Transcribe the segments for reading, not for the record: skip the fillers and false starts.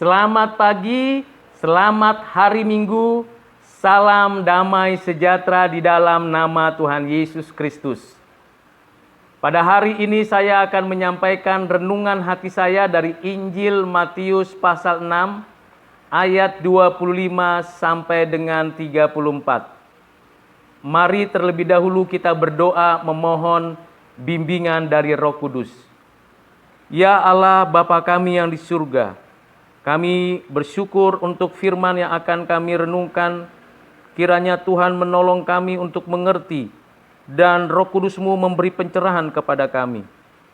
Selamat pagi, selamat hari Minggu, salam damai sejahtera di dalam nama Tuhan Yesus Kristus. Pada hari ini saya akan menyampaikan renungan hati saya dari Injil Matius pasal 6 ayat 25 sampai dengan 34. Mari terlebih dahulu kita berdoa memohon bimbingan dari Roh Kudus. Ya Allah Bapa kami yang di surga, kami bersyukur untuk firman yang akan kami renungkan. Kiranya Tuhan menolong kami untuk mengerti dan Roh Kudus-Mu memberi pencerahan kepada kami.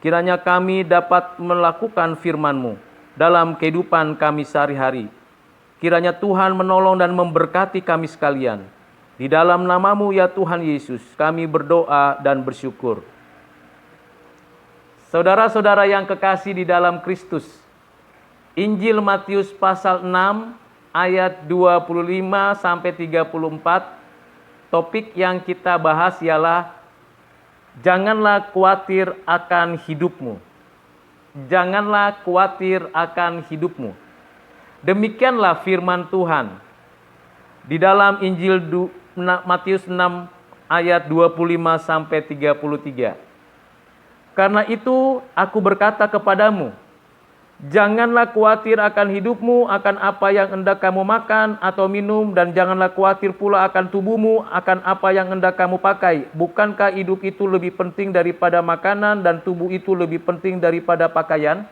Kiranya kami dapat melakukan firman-Mu dalam kehidupan kami sehari-hari. Kiranya Tuhan menolong dan memberkati kami sekalian. Di dalam nama-Mu ya Tuhan Yesus, kami berdoa dan bersyukur. Saudara-saudara yang kekasih di dalam Kristus, Injil Matius pasal 6 ayat 25 sampai 34, topik yang kita bahas ialah janganlah khawatir akan hidupmu. Janganlah khawatir akan hidupmu. Demikianlah firman Tuhan di dalam Injil Matius 6 ayat 25 sampai 33. Karena itu aku berkata kepadamu, janganlah khawatir akan hidupmu, akan apa yang hendak kamu makan atau minum, dan janganlah khawatir pula akan tubuhmu, akan apa yang hendak kamu pakai. Bukankah hidup itu lebih penting daripada makanan, dan tubuh itu lebih penting daripada pakaian?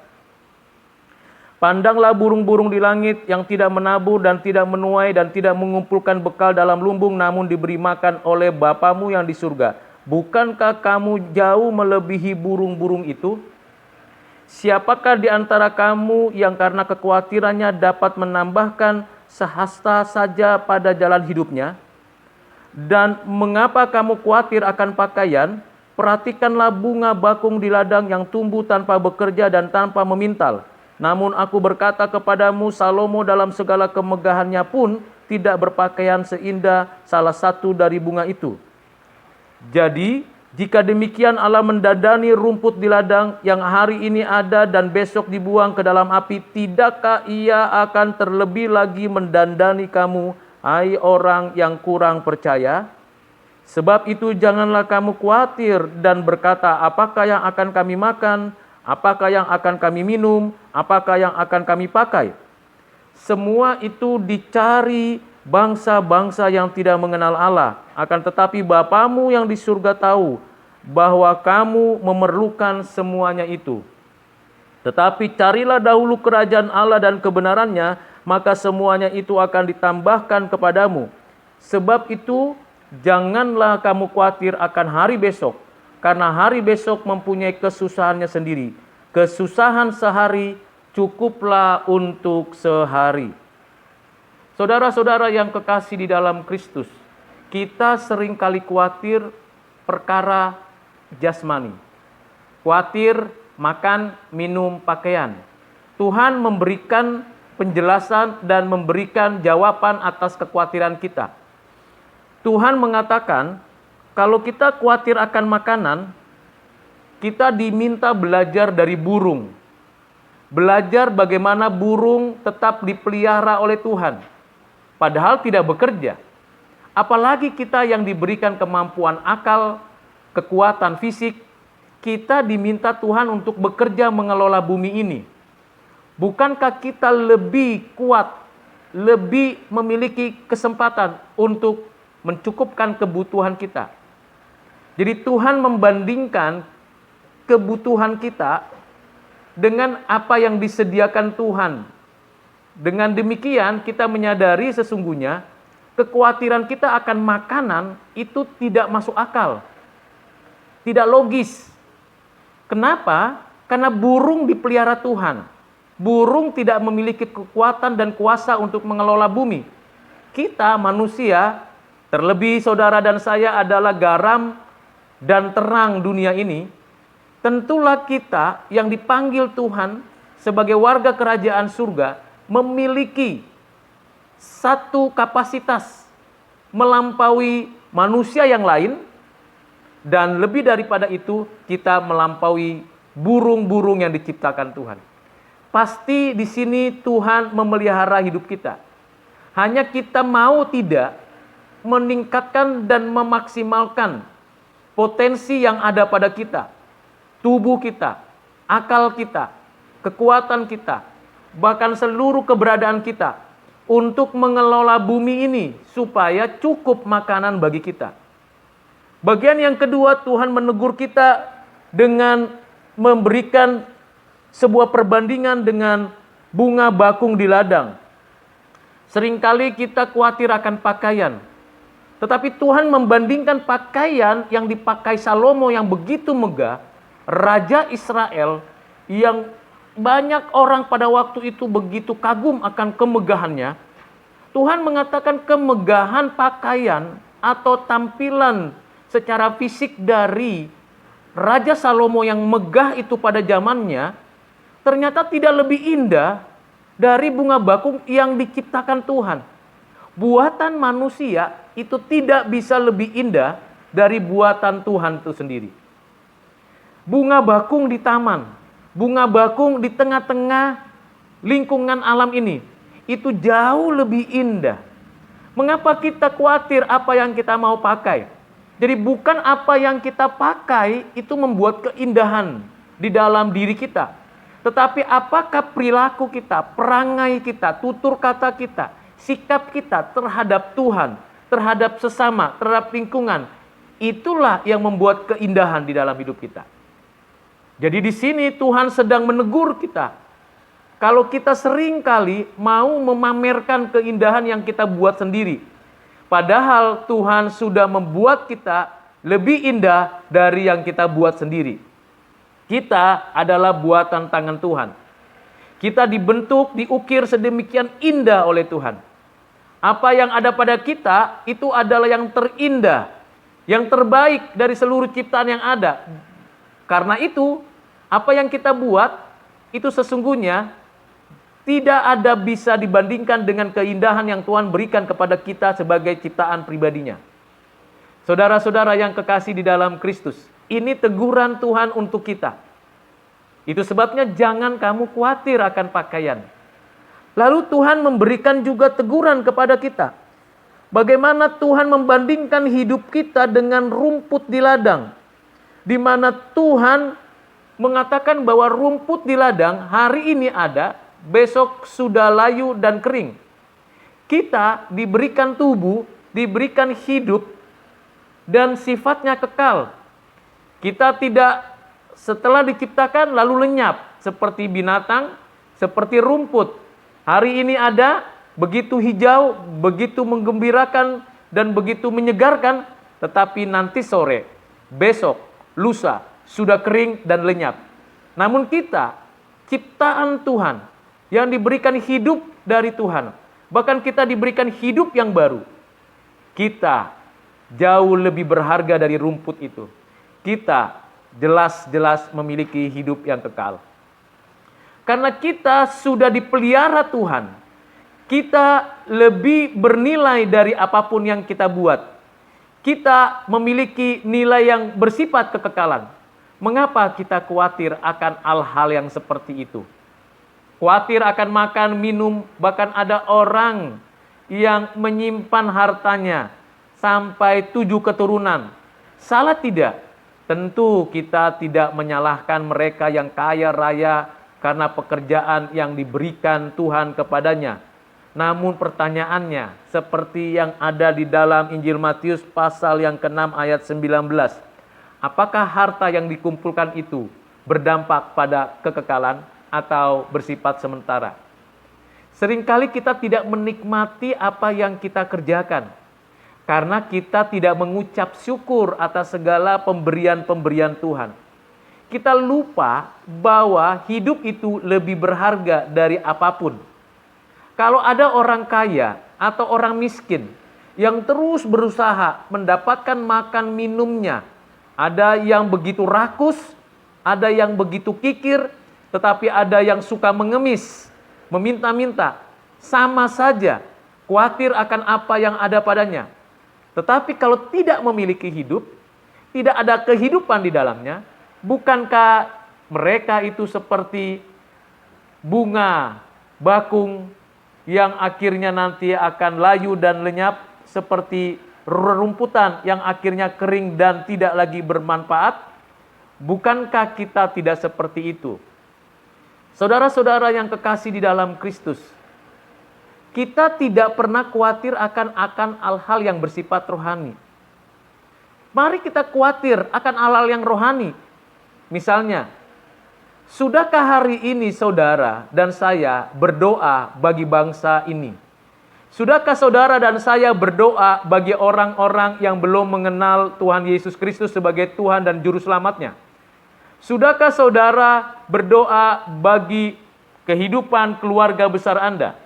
Pandanglah burung-burung di langit yang tidak menabur dan tidak menuai dan tidak mengumpulkan bekal dalam lumbung, namun diberi makan oleh Bapamu yang di surga. Bukankah kamu jauh melebihi burung-burung itu? Siapakah di antara kamu yang karena kekhawatirannya dapat menambahkan sehasta saja pada jalan hidupnya? Dan mengapa kamu khawatir akan pakaian? Perhatikanlah bunga bakung di ladang yang tumbuh tanpa bekerja dan tanpa memintal. Namun aku berkata kepadamu, Salomo dalam segala kemegahannya pun tidak berpakaian seindah salah satu dari bunga itu. Jadi, jika demikian Allah mendandani rumput di ladang yang hari ini ada dan besok dibuang ke dalam api, tidakkah Ia akan terlebih lagi mendandani kamu, hai orang yang kurang percaya? Sebab itu janganlah kamu khawatir dan berkata, apakah yang akan kami makan, apakah yang akan kami minum, apakah yang akan kami pakai? Semua itu dicari bangsa-bangsa yang tidak mengenal Allah. Akan tetapi Bapamu yang di surga tahu bahwa kamu memerlukan semuanya itu. Tetapi carilah dahulu kerajaan Allah dan kebenarannya, maka semuanya itu akan ditambahkan kepadamu. Sebab itu janganlah kamu khawatir akan hari besok, karena hari besok mempunyai kesusahannya sendiri. Kesusahan sehari cukuplah untuk sehari. Saudara-saudara yang kekasih di dalam Kristus, kita seringkali khawatir perkara jasmani. Khawatir makan, minum, pakaian. Tuhan memberikan penjelasan dan memberikan jawaban atas kekhawatiran kita. Tuhan mengatakan, kalau kita khawatir akan makanan, kita diminta belajar dari burung. Belajar bagaimana burung tetap dipelihara oleh Tuhan, padahal tidak bekerja. Apalagi kita yang diberikan kemampuan akal, kekuatan fisik, kita diminta Tuhan untuk bekerja mengelola bumi ini. Bukankah kita lebih kuat, lebih memiliki kesempatan untuk mencukupkan kebutuhan kita? Jadi Tuhan membandingkan kebutuhan kita dengan apa yang disediakan Tuhan. Dengan demikian kita menyadari sesungguhnya kekhawatiran kita akan makanan itu tidak masuk akal. Tidak logis. Kenapa? Karena burung dipelihara Tuhan. Burung tidak memiliki kekuatan dan kuasa untuk mengelola bumi. Kita manusia, terlebih saudara dan saya adalah garam dan terang dunia ini. Tentulah kita yang dipanggil Tuhan sebagai warga kerajaan surga memiliki satu kapasitas melampaui manusia yang lain, dan lebih daripada itu kita melampaui burung-burung yang diciptakan Tuhan. pasti di sini Tuhan memelihara hidup kita. Hanya kita mau tidak meningkatkan dan memaksimalkan potensi yang ada pada kita, tubuh kita, akal kita, kekuatan kita, bahkan seluruh keberadaan kita untuk mengelola bumi ini supaya cukup makanan bagi kita. Bagian yang kedua, Tuhan menegur kita dengan memberikan sebuah perbandingan dengan bunga bakung di ladang. Seringkali kita khawatir akan pakaian, tetapi Tuhan membandingkan pakaian yang dipakai Salomo yang begitu megah, Raja Israel yang banyak orang pada waktu itu begitu kagum akan kemegahannya. Tuhan mengatakan kemegahan pakaian atau tampilan secara fisik dari Raja Salomo yang megah itu pada zamannya ternyata tidak lebih indah dari bunga bakung yang diciptakan Tuhan. Buatan manusia itu tidak bisa lebih indah dari buatan Tuhan itu sendiri. Bunga bakung di taman, bunga bakung di tengah-tengah lingkungan alam ini, itu jauh lebih indah. Mengapa kita khawatir apa yang kita mau pakai? Jadi bukan apa yang kita pakai itu membuat keindahan di dalam diri kita. Tetapi apakah perilaku kita, perangai kita, tutur kata kita, sikap kita terhadap Tuhan, terhadap sesama, terhadap lingkungan, itulah yang membuat keindahan di dalam hidup kita. Jadi di sini Tuhan sedang menegur kita. Kalau kita sering kali mau memamerkan keindahan yang kita buat sendiri. Padahal Tuhan sudah membuat kita lebih indah dari yang kita buat sendiri. Kita adalah buatan tangan Tuhan. Kita dibentuk, diukir sedemikian indah oleh Tuhan. Apa yang ada pada kita itu adalah yang terindah, yang terbaik dari seluruh ciptaan yang ada. Karena itu, apa yang kita buat itu sesungguhnya tidak ada bisa dibandingkan dengan keindahan yang Tuhan berikan kepada kita sebagai ciptaan pribadinya. Saudara-saudara yang kekasih di dalam Kristus, ini teguran Tuhan untuk kita. Itu sebabnya jangan kamu khawatir akan pakaian. Lalu Tuhan memberikan juga teguran kepada kita. Bagaimana Tuhan membandingkan hidup kita dengan rumput di ladang. Di mana Tuhan mengatakan bahwa rumput di ladang hari ini ada, besok sudah layu dan kering. Kita diberikan tubuh, diberikan hidup, dan sifatnya kekal. Kita tidak setelah diciptakan lalu lenyap seperti binatang, seperti rumput. Hari ini ada, begitu hijau, begitu menggembirakan, dan begitu menyegarkan, tetapi nanti sore, besok, lusa, sudah kering dan lenyap. Namun kita, ciptaan Tuhan, yang diberikan hidup dari Tuhan, bahkan kita diberikan hidup yang baru. Kita jauh lebih berharga dari rumput itu. Kita jelas-jelas memiliki hidup yang kekal. Karena kita sudah dipelihara Tuhan, kita lebih bernilai dari apapun yang kita buat. Kita memiliki nilai yang bersifat kekekalan. Mengapa kita khawatir akan hal-hal yang seperti itu? Khawatir akan makan, minum, bahkan ada orang yang menyimpan hartanya sampai 7 keturunan. Salah tidak? Tentu kita tidak menyalahkan mereka yang kaya raya karena pekerjaan yang diberikan Tuhan kepadanya. Namun pertanyaannya, seperti yang ada di dalam Injil Matius pasal yang ke-6 ayat 19. Apakah harta yang dikumpulkan itu berdampak pada kekekalan atau bersifat sementara? Seringkali kita tidak menikmati apa yang kita kerjakan. Karena kita tidak mengucap syukur atas segala pemberian-pemberian Tuhan. Kita lupa bahwa hidup itu lebih berharga dari apapun. Kalau ada orang kaya atau orang miskin yang terus berusaha mendapatkan makan minumnya, ada yang begitu rakus, ada yang begitu kikir, tetapi ada yang suka mengemis, meminta-minta, sama saja khawatir akan apa yang ada padanya. Tetapi kalau tidak memiliki hidup, tidak ada kehidupan di dalamnya, bukankah mereka itu seperti bunga bakung yang akhirnya nanti akan layu dan lenyap, seperti rerumputan yang akhirnya kering dan tidak lagi bermanfaat? Bukankah kita tidak seperti itu? Saudara-saudara yang kekasih di dalam Kristus, kita tidak pernah khawatir akan hal-hal yang bersifat rohani. Mari kita khawatir akan hal-hal yang rohani. Misalnya, sudahkah hari ini saudara dan saya berdoa bagi bangsa ini? Sudahkah saudara dan saya berdoa bagi orang-orang yang belum mengenal Tuhan Yesus Kristus sebagai Tuhan dan Juru Selamatnya? Sudahkah saudara berdoa bagi kehidupan keluarga besar Anda?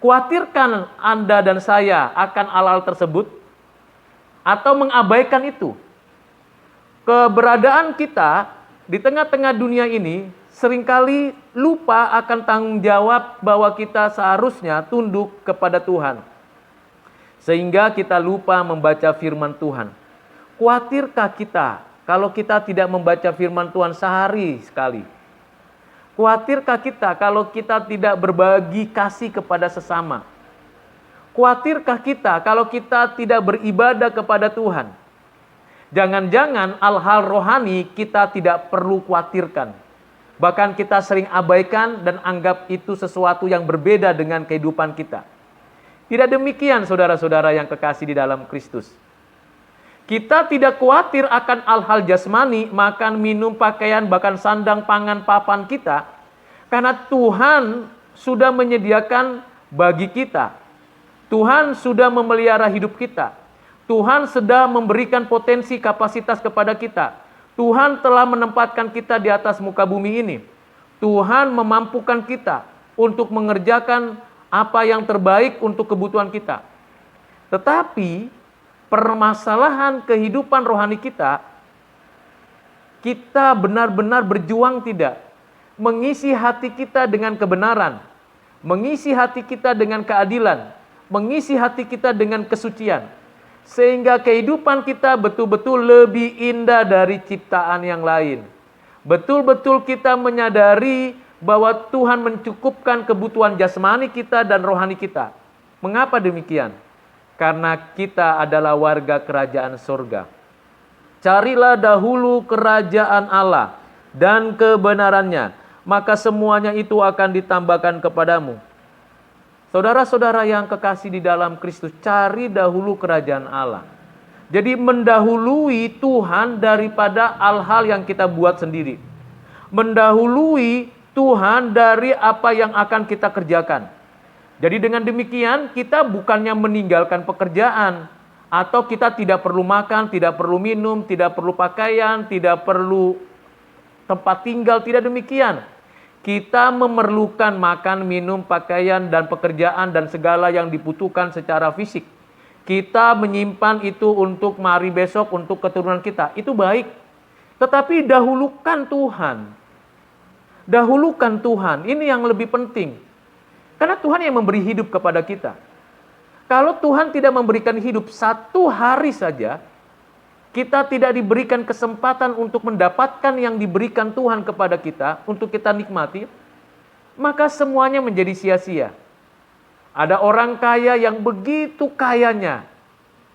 Khawatirkan Anda dan saya akan hal-hal tersebut? Atau mengabaikan itu? Keberadaan kita di tengah-tengah dunia ini seringkali lupa akan tanggung jawab bahwa kita seharusnya tunduk kepada Tuhan. Sehingga kita lupa membaca firman Tuhan. Khawatirkah kita kalau kita tidak membaca firman Tuhan sehari sekali? Khawatirkah kita kalau kita tidak berbagi kasih kepada sesama? Khawatirkah kita kalau kita tidak beribadah kepada Tuhan? Jangan-jangan hal-hal rohani kita tidak perlu khawatirkan. Bahkan kita sering abaikan dan anggap itu sesuatu yang berbeda dengan kehidupan kita. Tidak demikian saudara-saudara yang kekasih di dalam Kristus. Kita tidak khawatir akan hal-hal jasmani, makan, minum, pakaian, bahkan sandang, pangan, papan kita. Karena Tuhan sudah menyediakan bagi kita. Tuhan sudah memelihara hidup kita. Tuhan sedang memberikan potensi kapasitas kepada kita. Tuhan telah menempatkan kita di atas muka bumi ini. Tuhan memampukan kita untuk mengerjakan apa yang terbaik untuk kebutuhan kita. Tetapi permasalahan kehidupan rohani kita benar-benar berjuang tidak? Mengisi hati kita dengan kebenaran, mengisi hati kita dengan keadilan, mengisi hati kita dengan kesucian. Sehingga kehidupan kita betul-betul lebih indah dari ciptaan yang lain. Betul-betul kita menyadari bahwa Tuhan mencukupkan kebutuhan jasmani kita dan rohani kita. Mengapa demikian? Karena kita adalah warga kerajaan surga. Carilah dahulu kerajaan Allah dan kebenarannya, maka semuanya itu akan ditambahkan kepadamu. Saudara-saudara yang kekasih di dalam Kristus, cari dahulu kerajaan Allah. Jadi mendahului Tuhan daripada hal-hal yang kita buat sendiri. Mendahului Tuhan dari apa yang akan kita kerjakan. Jadi dengan demikian kita bukannya meninggalkan pekerjaan, atau kita tidak perlu makan, tidak perlu minum, tidak perlu pakaian, tidak perlu tempat tinggal, tidak demikian. Kita memerlukan makan, minum, pakaian, dan pekerjaan, dan segala yang dibutuhkan secara fisik. Kita menyimpan itu untuk mari besok, untuk keturunan kita. Itu baik. Tetapi dahulukan Tuhan. Dahulukan Tuhan. Ini yang lebih penting. Karena Tuhan yang memberi hidup kepada kita. Kalau Tuhan tidak memberikan hidup satu hari saja, kita tidak diberikan kesempatan untuk mendapatkan yang diberikan Tuhan kepada kita, untuk kita nikmati, maka semuanya menjadi sia-sia. Ada orang kaya yang begitu kayanya,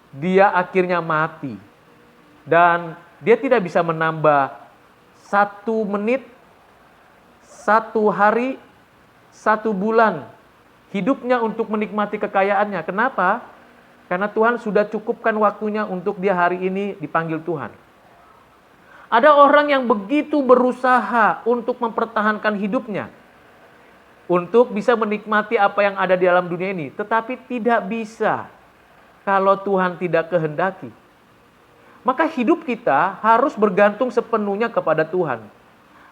dia akhirnya mati. Dan dia tidak bisa menambah 1 menit, 1 hari, 1 bulan hidupnya untuk menikmati kekayaannya. Kenapa? Karena Tuhan sudah cukupkan waktunya untuk dia hari ini dipanggil Tuhan. Ada orang yang begitu berusaha untuk mempertahankan hidupnya, untuk bisa menikmati apa yang ada di dalam dunia ini, tetapi tidak bisa kalau Tuhan tidak kehendaki. Maka hidup kita harus bergantung sepenuhnya kepada Tuhan.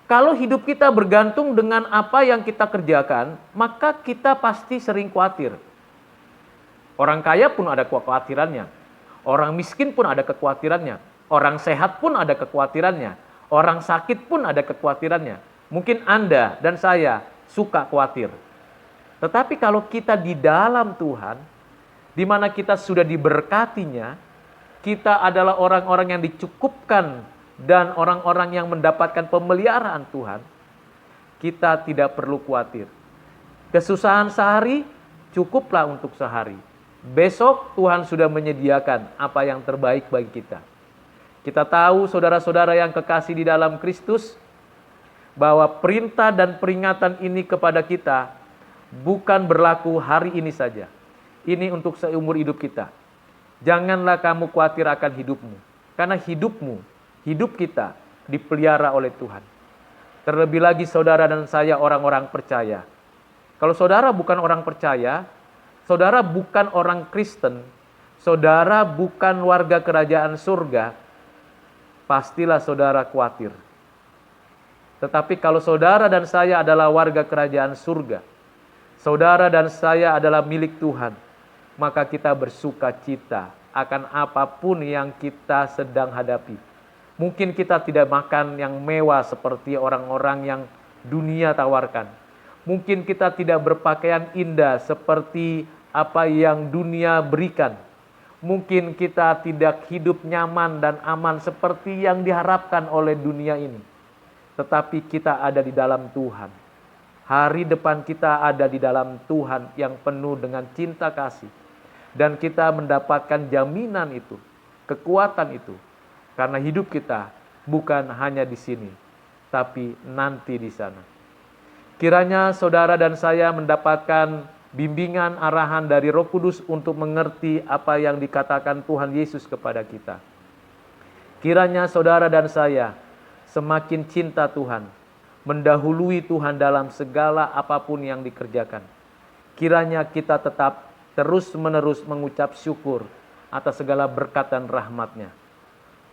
Kalau hidup kita bergantung dengan apa yang kita kerjakan, maka kita pasti sering khawatir. Orang kaya pun ada kekhawatirannya. Orang miskin pun ada kekhawatirannya. Orang sehat pun ada kekhawatirannya. Orang sakit pun ada kekhawatirannya. Mungkin Anda dan saya suka khawatir. Tetapi kalau kita di dalam Tuhan, di mana kita sudah diberkatinya, kita adalah orang-orang yang dicukupkan dan orang-orang yang mendapatkan pemeliharaan Tuhan, kita tidak perlu khawatir. Kesusahan sehari, cukuplah untuk sehari. Besok Tuhan sudah menyediakan apa yang terbaik bagi kita. Kita tahu saudara-saudara yang kekasih di dalam Kristus, bahwa perintah dan peringatan ini kepada kita bukan berlaku hari ini saja. Ini untuk seumur hidup kita. Janganlah kamu khawatir akan hidupmu, karena hidup kita dipelihara oleh Tuhan. Terlebih lagi saudara dan saya orang-orang percaya. Kalau saudara bukan orang percaya, saudara bukan orang Kristen, saudara bukan warga kerajaan surga, pastilah saudara khawatir. Tetapi kalau saudara dan saya adalah warga kerajaan surga, saudara dan saya adalah milik Tuhan, maka kita bersuka cita akan apapun yang kita sedang hadapi. Mungkin kita tidak makan yang mewah seperti orang-orang yang dunia tawarkan. Mungkin kita tidak berpakaian indah seperti apa yang dunia berikan. Mungkin kita tidak hidup nyaman dan aman seperti yang diharapkan oleh dunia ini. Tetapi kita ada di dalam Tuhan. Hari depan kita ada di dalam Tuhan yang penuh dengan cinta kasih. Dan kita mendapatkan jaminan itu, kekuatan itu. Karena hidup kita bukan hanya di sini, tapi nanti di sana. Kiranya saudara dan saya mendapatkan bimbingan arahan dari Roh Kudus untuk mengerti apa yang dikatakan Tuhan Yesus kepada kita. Kiranya saudara dan saya semakin cinta Tuhan, mendahului Tuhan dalam segala apapun yang dikerjakan. Kiranya kita tetap terus-menerus mengucap syukur atas segala berkat dan rahmat-Nya.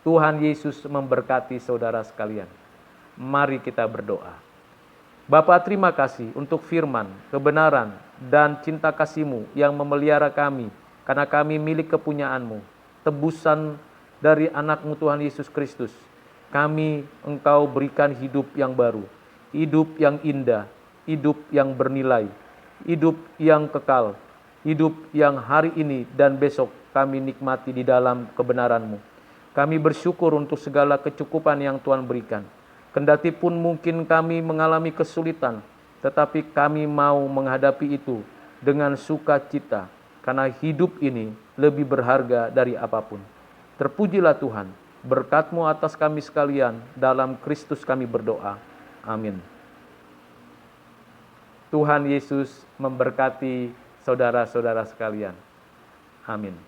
Tuhan Yesus memberkati saudara sekalian. Mari kita berdoa. Bapa, terima kasih untuk firman, kebenaran, dan cinta kasih-Mu yang memelihara kami, karena kami milik kepunyaan-Mu, tebusan dari anak-Mu Tuhan Yesus Kristus. Kami Engkau berikan hidup yang baru, hidup yang indah, hidup yang bernilai, hidup yang kekal, hidup yang hari ini dan besok kami nikmati di dalam kebenaran-Mu. Kami bersyukur untuk segala kecukupan yang Tuhan berikan. Kendati pun mungkin kami mengalami kesulitan, tetapi kami mau menghadapi itu dengan sukacita, karena hidup ini lebih berharga dari apapun. Terpujilah Tuhan, berkat-Mu atas kami sekalian, dalam Kristus kami berdoa. Amin. Tuhan Yesus memberkati saudara-saudara sekalian. Amin.